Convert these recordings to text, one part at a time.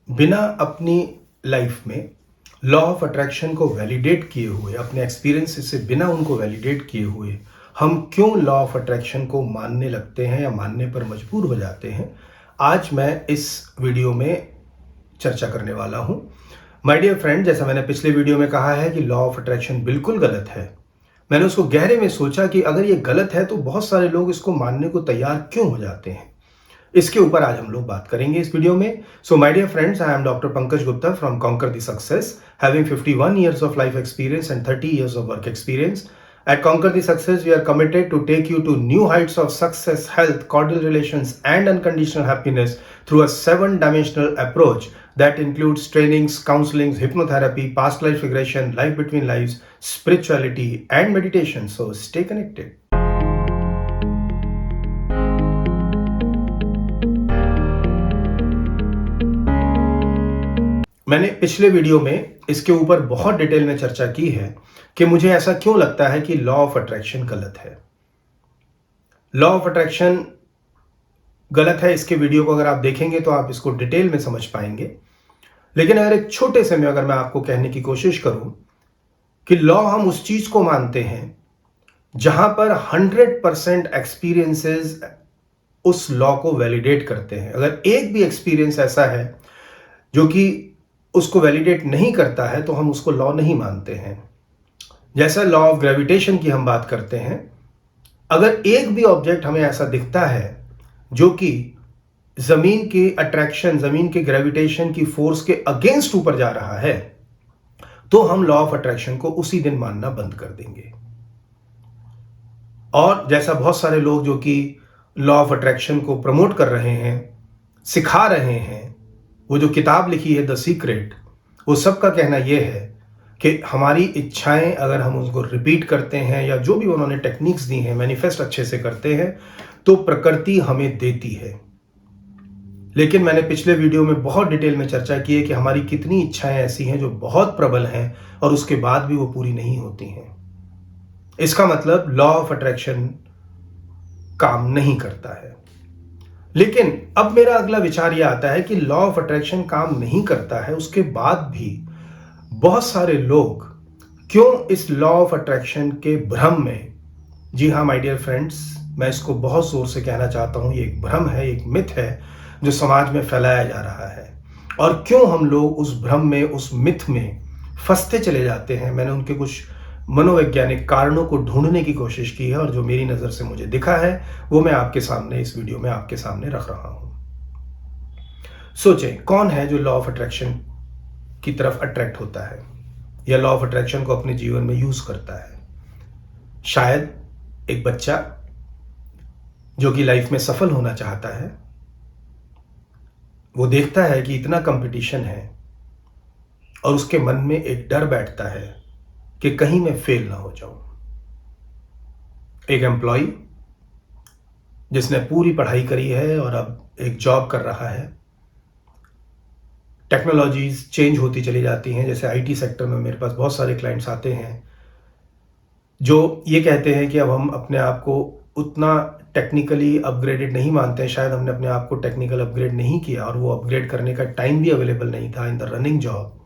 बिना अपनी लाइफ में लॉ ऑफ अट्रैक्शन को वैलिडेट किए हुए, अपने एक्सपीरियंसेस से बिना उनको वैलिडेट किए हुए, हम क्यों लॉ ऑफ अट्रैक्शन को मानने लगते हैं या मानने पर मजबूर हो जाते हैं, आज मैं इस वीडियो में चर्चा करने वाला हूं। माय डियर फ्रेंड, जैसा मैंने पिछले वीडियो में कहा है कि लॉ ऑफ अट्रैक्शन बिल्कुल गलत है। मैंने उसको गहरे में सोचा कि अगर ये गलत है तो बहुत सारे लोग इसको मानने को तैयार क्यों हो जाते हैं। इसके ऊपर आज हम लोग बात करेंगे इस वीडियो में। So my dear friends, I am doctor Pankaj Gupta from conquer the success, having 51 years of life experience and 30 years of work experience. At Conquer the Success, we are committed to take you to new heights of success, health, cordial relations, and unconditional happiness through a 7-dimensional approach that includes trainings, counselings, hypnotherapy, past life regression, life between lives, spirituality, and meditation. So stay connected. मैंने पिछले video में इसके ऊपर बहुत detail में चर्चा की है कि मुझे ऐसा क्यों लगता है कि लॉ ऑफ अट्रैक्शन गलत है। लॉ ऑफ अट्रैक्शन गलत है, इसके वीडियो को अगर आप देखेंगे तो आप इसको डिटेल में समझ पाएंगे। लेकिन अगर एक छोटे से में अगर मैं आपको कहने की कोशिश करूं कि लॉ हम उस चीज को मानते हैं जहां पर 100% एक्सपीरियंसेस उस लॉ को वैलिडेट करते हैं। अगर एक भी एक्सपीरियंस ऐसा है जो कि उसको वैलिडेट नहीं करता है तो हम उसको लॉ नहीं मानते हैं। जैसा लॉ ऑफ ग्रेविटेशन की हम बात करते हैं, अगर एक भी ऑब्जेक्ट हमें ऐसा दिखता है जो कि जमीन की अट्रैक्शन, जमीन के ग्रेविटेशन की फोर्स के अगेंस्ट ऊपर जा रहा है, तो हम लॉ ऑफ अट्रैक्शन को उसी दिन मानना बंद कर देंगे। और जैसा बहुत सारे लोग जो कि लॉ ऑफ अट्रैक्शन को प्रमोट कर रहे हैं, सिखा रहे हैं, वो जो किताब लिखी है द सीक्रेट, वो सबका कहना यह है कि हमारी इच्छाएं अगर हम उनको रिपीट करते हैं या जो भी उन्होंने टेक्निक्स दी हैं, मैनिफेस्ट अच्छे से करते हैं, तो प्रकृति हमें देती है। लेकिन मैंने पिछले वीडियो में बहुत डिटेल में चर्चा की है कि हमारी कितनी इच्छाएं ऐसी हैं जो बहुत प्रबल हैं और उसके बाद भी वो पूरी नहीं होती हैं। इसका मतलब लॉ ऑफ अट्रैक्शन काम नहीं करता है। लेकिन अब मेरा अगला विचार यह आता है कि लॉ ऑफ अट्रैक्शन काम नहीं करता है, उसके बाद भी बहुत सारे लोग क्यों इस लॉ ऑफ अट्रैक्शन के भ्रम में, जी हाँ माय डियर फ्रेंड्स, मैं इसको बहुत जोर से कहना चाहता हूं, ये एक भ्रम है, एक मिथ है जो समाज में फैलाया जा रहा है। और क्यों हम लोग उस भ्रम में, उस मिथ में फंसते चले जाते हैं, मैंने उनके कुछ मनोवैज्ञानिक कारणों को ढूंढने की कोशिश की है और जो मेरी नजर से मुझे दिखा है वो मैं आपके सामने इस वीडियो में आपके सामने रख रहा हूं। सोचें, कौन है जो लॉ ऑफ अट्रैक्शन की तरफ अट्रैक्ट होता है या लॉ ऑफ अट्रैक्शन को अपने जीवन में यूज करता है? शायद एक बच्चा जो कि लाइफ में सफल होना चाहता है, वो देखता है कि इतना कंपटीशन है और उसके मन में एक डर बैठता है कि कहीं मैं फेल ना हो जाऊं। एक एम्प्लॉय जिसने पूरी पढ़ाई करी है और अब एक जॉब कर रहा है, टेक्नोलॉजीज चेंज होती चली जाती हैं। जैसे आईटी सेक्टर में मेरे पास बहुत सारे क्लाइंट्स आते हैं जो ये कहते हैं कि अब हम अपने आप को उतना टेक्निकली अपग्रेडेड नहीं मानते हैं, शायद हमने अपने आप को टेक्निकल अपग्रेड नहीं किया और वो अपग्रेड करने का टाइम भी अवेलेबल नहीं था इन द रनिंग जॉब।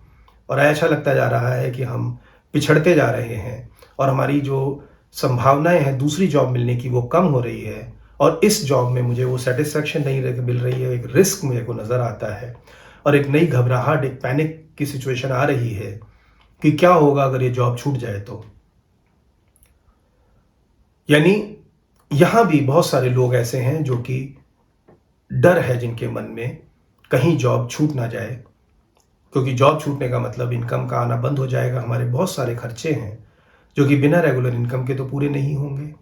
और ऐसा लगता जा रहा है कि हम पिछड़ते जा रहे हैं और हमारी जो संभावनाएं हैं दूसरी जॉब मिलने की वो कम हो रही है और इस जॉब में मुझे वो सेटिस्फैक्शन नहीं मिल रही है। एक रिस्क मुझे को नज़र आता है और एक नई घबराहट, एक पैनिक की सिचुएशन आ रही है कि क्या होगा अगर ये जॉब छूट जाए तो। यानी यहां भी बहुत सारे लोग ऐसे हैं जो कि डर है जिनके मन में कहीं जॉब छूट ना जाए, क्योंकि जॉब छूटने का मतलब इनकम का आना बंद हो जाएगा। हमारे बहुत सारे खर्चे हैं जो कि बिना रेगुलर इनकम के तो पूरे नहीं होंगे।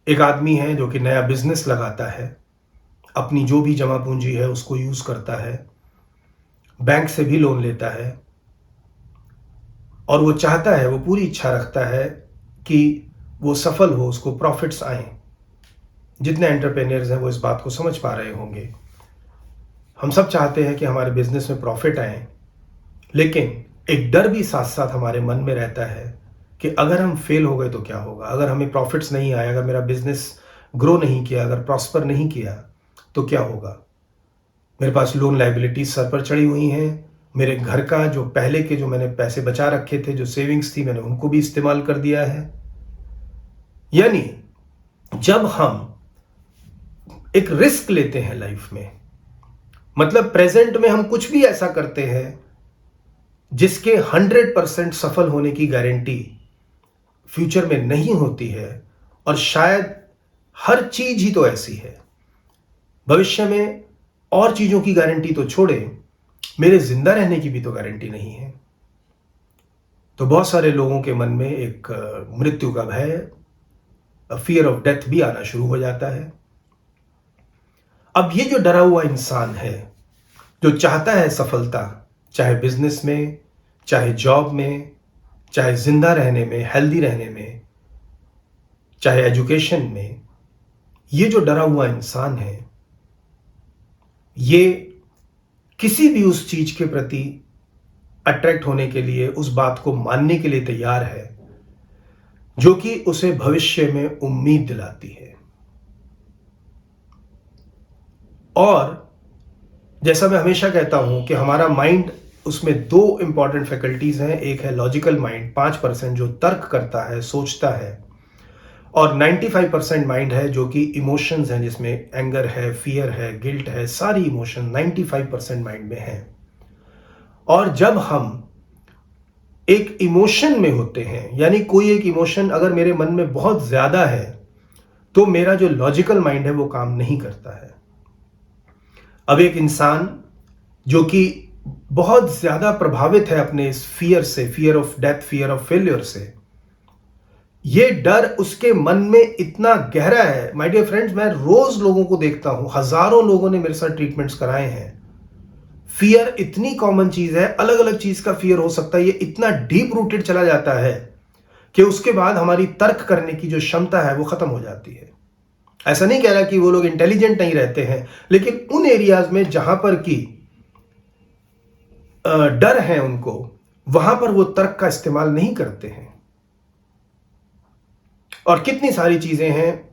एक आदमी है जो कि नया बिजनेस लगाता है, अपनी जो भी जमा पूंजी है उसको यूज करता है, बैंक से भी लोन लेता है और वो चाहता है, वो पूरी इच्छा रखता है कि वो सफल हो, उसको प्रॉफिट्स आए। जितने एंटरप्रेन्योर्स हैं वो इस बात को समझ पा रहे होंगे। हम सब चाहते हैं कि हमारे बिजनेस में प्रॉफिट आए, लेकिन एक डर भी साथ साथ हमारे मन में रहता है कि अगर हम फेल हो गए तो क्या होगा, अगर हमें प्रॉफिट्स नहीं आए, अगर मेरा बिजनेस ग्रो नहीं किया, अगर प्रॉस्पर नहीं किया तो क्या होगा। मेरे पास लोन लायबिलिटीज सर पर चढ़ी हुई हैं। मेरे घर का जो पहले के जो मैंने पैसे बचा रखे थे, जो सेविंग्स थी, मैंने उनको भी इस्तेमाल कर दिया है। यानी जब हम एक रिस्क लेते हैं लाइफ में, मतलब प्रेजेंट में हम कुछ भी ऐसा करते हैं जिसके 100% सफल होने की गारंटी फ्यूचर में नहीं होती है, और शायद हर चीज ही तो ऐसी है, भविष्य में और चीजों की गारंटी तो छोड़े, मेरे जिंदा रहने की भी तो गारंटी नहीं है। तो बहुत सारे लोगों के मन में एक मृत्यु का भय, फियर ऑफ डेथ भी आना शुरू हो जाता है। अब ये जो डरा हुआ इंसान है, जो चाहता है सफलता, चाहे बिजनेस में, चाहे जॉब में, चाहे जिंदा रहने में, हेल्दी रहने में, चाहे एजुकेशन में, ये जो डरा हुआ इंसान है, ये किसी भी उस चीज के प्रति अट्रैक्ट होने के लिए, उस बात को मानने के लिए तैयार है जो कि उसे भविष्य में उम्मीद दिलाती है। और जैसा मैं हमेशा कहता हूं कि हमारा माइंड, उसमें दो इंपॉर्टेंट फैकल्टीज हैं। एक है लॉजिकल माइंड, 5% जो तर्क करता है, सोचता है, और 95% माइंड है जो कि इमोशंस हैं, जिसमें एंगर है, फियर है, गिल्ट है, सारी इमोशन 95% माइंड में है। और जब हम एक इमोशन में होते हैं, यानी कोई एक इमोशन अगर मेरे मन में बहुत ज्यादा है, तो मेरा जो लॉजिकल माइंड है वो काम नहीं करता है। अब एक इंसान जो कि बहुत ज्यादा प्रभावित है अपने इस फियर से, fear of death, fear of failure से, ये डर उसके मन में इतना गहरा है। माय डियर फ्रेंड्स, मैं रोज लोगों को देखता हूं, हजारों लोगों ने मेरे साथ ट्रीटमेंट्स कराए हैं। फियर इतनी कॉमन चीज है, अलग अलग चीज का फियर हो सकता है, ये इतना डीप रूटेड चला जाता है कि उसके बाद हमारी तर्क करने की जो क्षमता है वो खत्म हो जाती है। ऐसा नहीं कह रहा कि वो लोग इंटेलिजेंट नहीं रहते हैं, लेकिन उन एरियाज में जहां पर की डर है उनको, वहां पर वो तर्क का इस्तेमाल नहीं करते हैं। और कितनी सारी चीजें हैं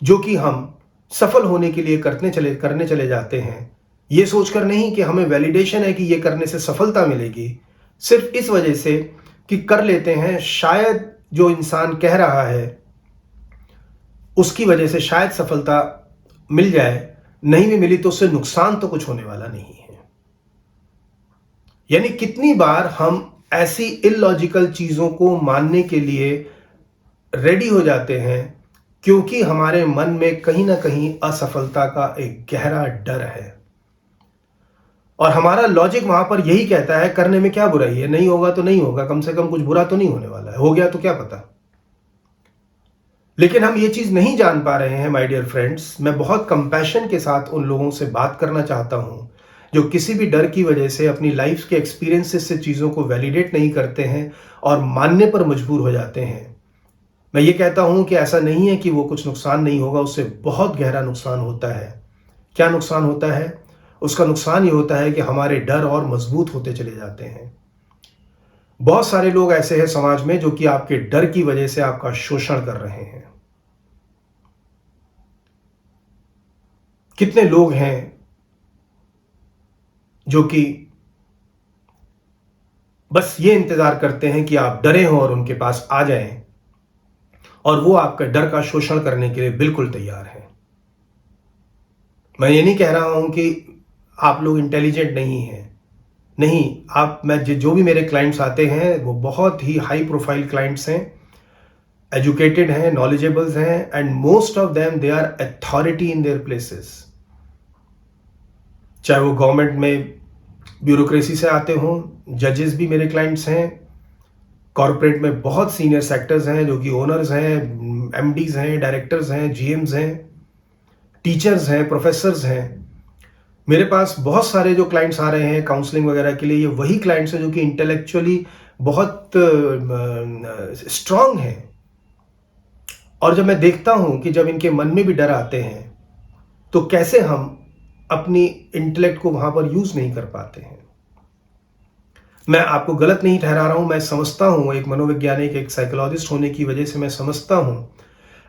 जो कि हम सफल होने के लिए करने चले जाते हैं, ये सोचकर नहीं कि हमें वैलिडेशन है कि ये करने से सफलता मिलेगी, सिर्फ इस वजह से कि कर लेते हैं, शायद जो इंसान कह रहा है उसकी वजह से शायद सफलता मिल जाए, नहीं भी मिली तो उससे नुकसान तो कुछ होने वाला नहीं है। यानी कितनी बार हम ऐसी इलॉजिकल चीजों को मानने के लिए रेडी हो जाते हैं क्योंकि हमारे मन में कहीं ना कहीं असफलता का एक गहरा डर है, और हमारा लॉजिक वहां पर यही कहता है करने में क्या बुराई है, नहीं होगा तो नहीं होगा, कम से कम कुछ बुरा तो नहीं होने वाला है, हो गया तो क्या पता। लेकिन हम ये चीज नहीं जान पा रहे हैं माय डियर फ्रेंड्स। मैं बहुत कंपैशन के साथ उन लोगों से बात करना चाहता हूं जो किसी भी डर की वजह से अपनी लाइफ के एक्सपीरियंसेस से चीजों को वैलिडेट नहीं करते हैं और मानने पर मजबूर हो जाते हैं। मैं ये कहता हूं कि ऐसा नहीं है कि वो कुछ नुकसान नहीं होगा, उससे बहुत गहरा नुकसान होता है। क्या नुकसान होता है? उसका नुकसान ये होता है कि हमारे डर और मजबूत होते चले जाते हैं। बहुत सारे लोग ऐसे हैं समाज में जो कि आपके डर की वजह से आपका शोषण कर रहे हैं। कितने लोग हैं जो कि बस ये इंतजार करते हैं कि आप डरे हो और उनके पास आ जाएं, और वो आपका डर का शोषण करने के लिए बिल्कुल तैयार हैं। मैं ये नहीं कह रहा हूं कि आप लोग इंटेलिजेंट नहीं हैं, नहीं, मैं जो भी मेरे क्लाइंट्स आते हैं वो बहुत ही हाई प्रोफाइल क्लाइंट्स हैं, एजुकेटेड हैं, नॉलेजेबल्स हैं, and most of them they are authority in their places. चाहे वो गवर्नमेंट में ब्यूरोक्रेसी से आते हों, जजेस भी मेरे क्लाइंट्स हैं, कॉर्पोरेट में बहुत सीनियर सेक्टर्स हैं जो कि ओनर्स हैं, एमडीज हैं, डायरेक्टर्स हैं, जीएम्स हैं, टीचर्स हैं, प्रोफेसर्स हैं। मेरे पास बहुत सारे जो क्लाइंट्स आ रहे हैं काउंसलिंग वगैरह के लिए, ये वही क्लाइंट्स हैं जो कि इंटेलेक्चुअली बहुत स्ट्रांग हैं। और जब मैं देखता हूं कि जब इनके मन में भी डर आते हैं तो कैसे हम अपनी इंटेलेक्ट को वहां पर यूज नहीं कर पाते हैं। मैं आपको गलत नहीं ठहरा रहा हूं, मैं समझता हूं, एक मनोवैज्ञानिक, एक साइकोलॉजिस्ट होने की वजह से मैं समझता हूं,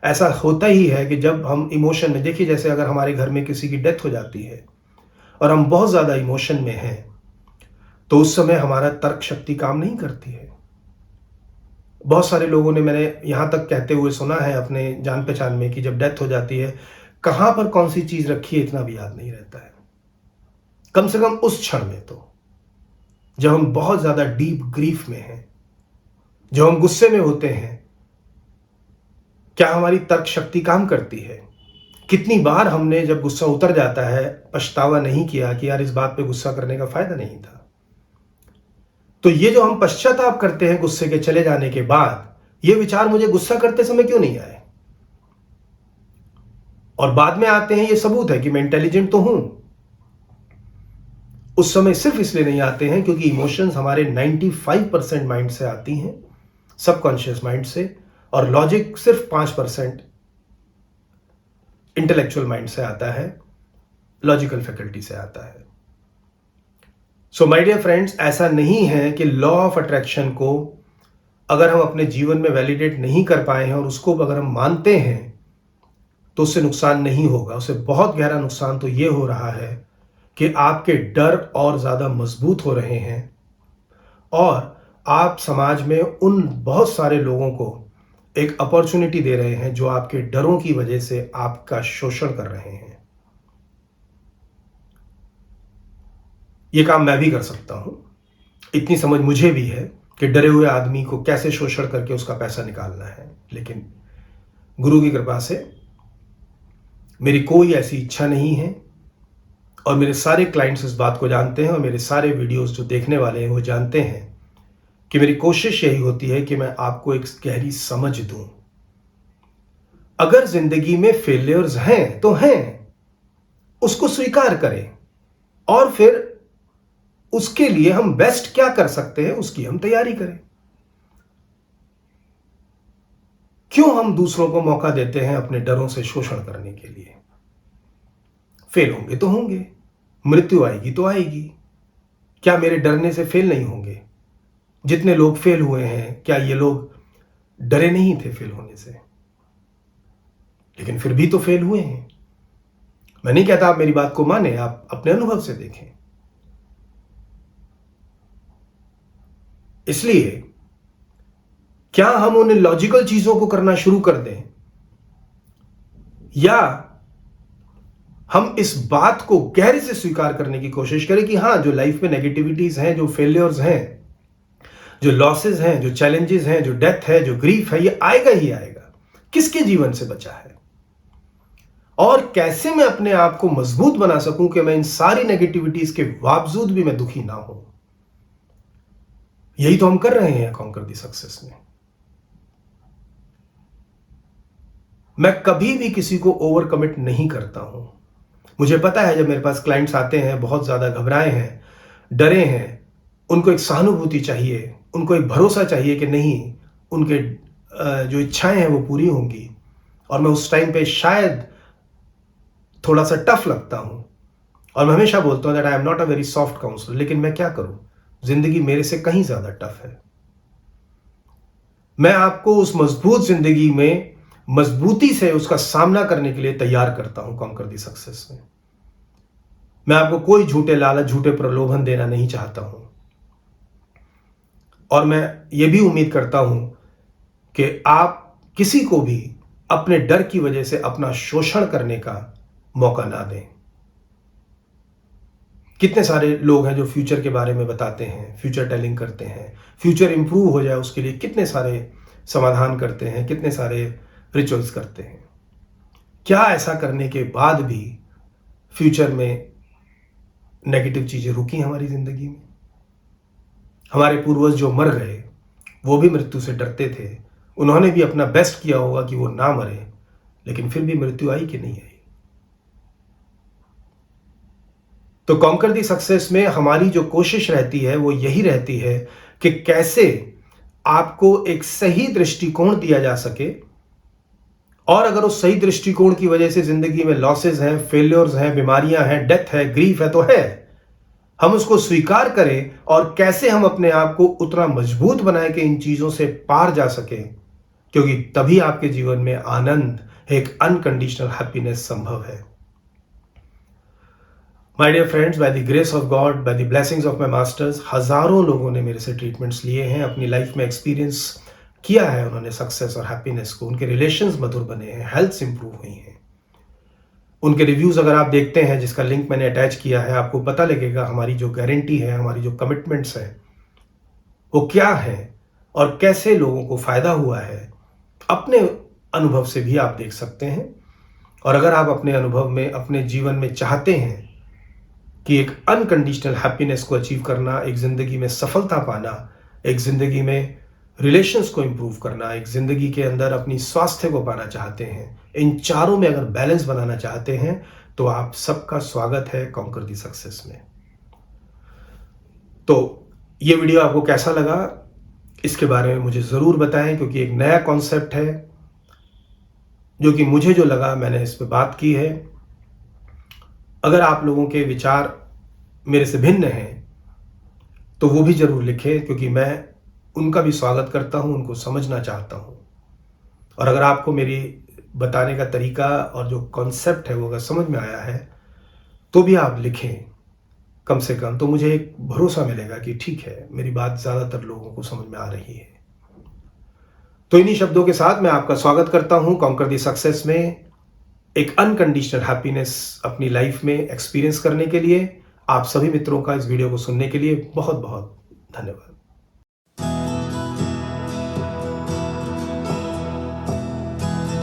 ऐसा होता ही है कि जब हम इमोशन में, देखिए जैसे अगर हमारे घर में किसी की डेथ हो जाती है और हम बहुत ज़्यादा इमोशन में हैं, तो उस समय हमारा तर्क शक्ति काम नहीं करती है। बहुत सारे लोगों ने, मैंने यहाँ तक कहते हुए सुना है अपने जान पहचान में, कि जब डेथ हो जाती है, कहाँ पर कौन सी चीज़ रखी है इतना भी याद नहीं रहता है। कम से कम उस क्षण में तो, जब हम बहुत ज़्यादा डीप ग्रीफ में हैं, जब हम गुस्से में होते हैं, क्या हमारी तर्क शक्ति काम करती है? कितनी बार हमने जब गुस्सा उतर जाता है पछतावा नहीं किया कि यार इस बात पे गुस्सा करने का फायदा नहीं था। तो ये जो हम पश्चाताप करते हैं गुस्से के चले जाने के बाद, ये विचार मुझे गुस्सा करते समय क्यों नहीं आए, और बाद में आते हैं ये सबूत है कि मैं इंटेलिजेंट तो हूं, उस समय सिर्फ इसलिए नहीं आते हैं क्योंकि इमोशंस हमारे 95% माइंड से आती हैं, सबकॉन्शियस माइंड से, और लॉजिक सिर्फ 5% इंटेलेक्चुअल माइंड से आता है, लॉजिकल फैकल्टी से आता है। सो माय डियर फ्रेंड्स, ऐसा नहीं है कि लॉ ऑफ अट्रैक्शन को अगर हम अपने जीवन में वैलिडेट नहीं कर पाए हैं और उसको अगर हम मानते हैं तो उससे नुकसान नहीं होगा। उससे बहुत गहरा नुकसान तो ये हो रहा है कि आपके डर और ज़्यादा मजबूत हो रहे हैं और आप समाज में उन बहुत सारे लोगों को एक अपॉर्चुनिटी दे रहे हैं जो आपके डरों की वजह से आपका शोषण कर रहे हैं। ये काम मैं भी कर सकता हूं, इतनी समझ मुझे भी है कि डरे हुए आदमी को कैसे शोषण करके उसका पैसा निकालना है। लेकिन गुरु की कृपा से मेरी कोई ऐसी इच्छा नहीं है, और मेरे सारे क्लाइंट्स इस बात को जानते हैं, और मेरे सारे वीडियोस जो देखने वाले हैं वो जानते हैं कि मेरी कोशिश यही होती है कि मैं आपको एक गहरी समझ दूं। अगर जिंदगी में फेलियर्स हैं तो हैं, उसको स्वीकार करें, और फिर उसके लिए हम बेस्ट क्या कर सकते हैं उसकी हम तैयारी करें। क्यों हम दूसरों को मौका देते हैं अपने डरों से शोषण करने के लिए? फेल होंगे तो होंगे, मृत्यु आएगी तो आएगी, क्या मेरे डरने से फेल नहीं होंगे? जितने लोग फेल हुए हैं, क्या ये लोग डरे नहीं थे फेल होने से? लेकिन फिर भी तो फेल हुए हैं। मैं नहीं कहता आप मेरी बात को माने, आप अपने अनुभव से देखें। इसलिए क्या हम उन लॉजिकल चीजों को करना शुरू कर दें, या हम इस बात को गहरे से स्वीकार करने की कोशिश करें कि हाँ, जो लाइफ में नेगेटिविटीज हैं, जो फेलियर्स हैं, जो लॉसेस हैं, जो चैलेंजेस हैं, जो डेथ है, जो ग्रीफ है, ये आएगा ही आएगा। किसके जीवन से बचा है? और कैसे मैं अपने आप को मजबूत बना सकूं कि मैं इन सारी नेगेटिविटीज के बावजूद भी मैं दुखी ना हूं। यही तो हम कर रहे हैं कॉन्कर द सक्सेस में। मैं कभी भी किसी को ओवर कमिट नहीं करता हूं। मुझे पता है जब मेरे पास क्लाइंट्स आते हैं बहुत ज्यादा घबराए हैं, डरे हैं, उनको एक सहानुभूति चाहिए, उनको एक भरोसा चाहिए कि नहीं, उनके जो इच्छाएं हैं वो पूरी होंगी, और मैं उस टाइम पे शायद थोड़ा सा टफ लगता हूं, और मैं हमेशा बोलता हूं that I am not a very soft counsellor. लेकिन मैं क्या करूं, जिंदगी मेरे से कहीं ज्यादा टफ है। मैं आपको उस मजबूत जिंदगी में मजबूती से उसका सामना करने के लिए तैयार करता हूं कॉन्कर द सक्सेस में। मैं आपको कोई झूठे लालच, झूठे प्रलोभन देना नहीं चाहता हूं, और मैं ये भी उम्मीद करता हूं कि आप किसी को भी अपने डर की वजह से अपना शोषण करने का मौका ना दें। कितने सारे लोग हैं जो फ्यूचर के बारे में बताते हैं, फ्यूचर टेलिंग करते हैं, फ्यूचर इंप्रूव हो जाए उसके लिए कितने सारे समाधान करते हैं, कितने सारे रिचुअल्स करते हैं। क्या ऐसा करने के बाद भी फ्यूचर में नेगेटिव चीजें रुकी हमारी जिंदगी में? हमारे पूर्वज जो मर गए वो भी मृत्यु से डरते थे, उन्होंने भी अपना बेस्ट किया होगा कि वो ना मरे, लेकिन फिर भी मृत्यु आई कि नहीं आई? तो कॉन्कर द सक्सेस में हमारी जो कोशिश रहती है वो यही रहती है कि कैसे आपको एक सही दृष्टिकोण दिया जा सके, और अगर उस सही दृष्टिकोण की वजह से जिंदगी में लॉसेस हैं, फेलियर्स हैं, बीमारियां हैं, डेथ है, ग्रीफ है, तो है, हम उसको स्वीकार करें, और कैसे हम अपने आप को उतना मजबूत बनाए कि इन चीजों से पार जा सके, क्योंकि तभी आपके जीवन में आनंद, एक अनकंडीशनल हैप्पीनेस संभव है। My dear friends, by the grace of God, by the blessings of my masters, हज़ारों लोगों ने मेरे से ट्रीटमेंट्स लिए हैं, अपनी लाइफ में एक्सपीरियंस किया है उन्होंने सक्सेस और हैप्पीनेस को, उनके रिलेशंस मधुर बने हैं, हेल्थ इंप्रूव हुई हैं। उनके रिव्यूज़ अगर आप देखते हैं, जिसका लिंक मैंने अटैच किया है, आपको पता लगेगा हमारी जो गारंटी है, हमारी जो कमिटमेंट्स हैं, वो क्या है और कैसे लोगों को फ़ायदा हुआ है। अपने अनुभव से भी आप देख सकते हैं। और अगर आप अपने अनुभव में, अपने जीवन में चाहते हैं कि एक अनकंडीशनल हैप्पीनेस को अचीव करना, एक ज़िंदगी में सफलता पाना, एक ज़िंदगी में रिलेशंस को इम्प्रूव करना, एक ज़िंदगी के अंदर अपनी स्वास्थ्य को पाना चाहते हैं, इन चारों में अगर बैलेंस बनाना चाहते हैं, तो आप सबका स्वागत है कॉन्कर द सक्सेस में। तो ये वीडियो आपको कैसा लगा, इसके बारे में मुझे ज़रूर बताएं, क्योंकि एक नया कॉन्सेप्ट है जो कि मुझे जो लगा मैंने इस पे बात की है। अगर आप लोगों के विचार मेरे से भिन्न हैं तो वो भी ज़रूर लिखें, क्योंकि मैं उनका भी स्वागत करता हूं, उनको समझना चाहता हूं। और अगर आपको मेरी बताने का तरीका और जो कॉन्सेप्ट है वो अगर समझ में आया है तो भी आप लिखें कम से कम, तो मुझे एक भरोसा मिलेगा कि ठीक है, मेरी बात ज़्यादातर लोगों को समझ में आ रही है। तो इन्हीं शब्दों के साथ मैं आपका स्वागत करता हूं कॉन्कर द सक्सेस में, एक अनकंडीशनल हैप्पीनेस अपनी लाइफ में एक्सपीरियंस करने के लिए। आप सभी मित्रों का इस वीडियो को सुनने के लिए बहुत बहुत धन्यवाद।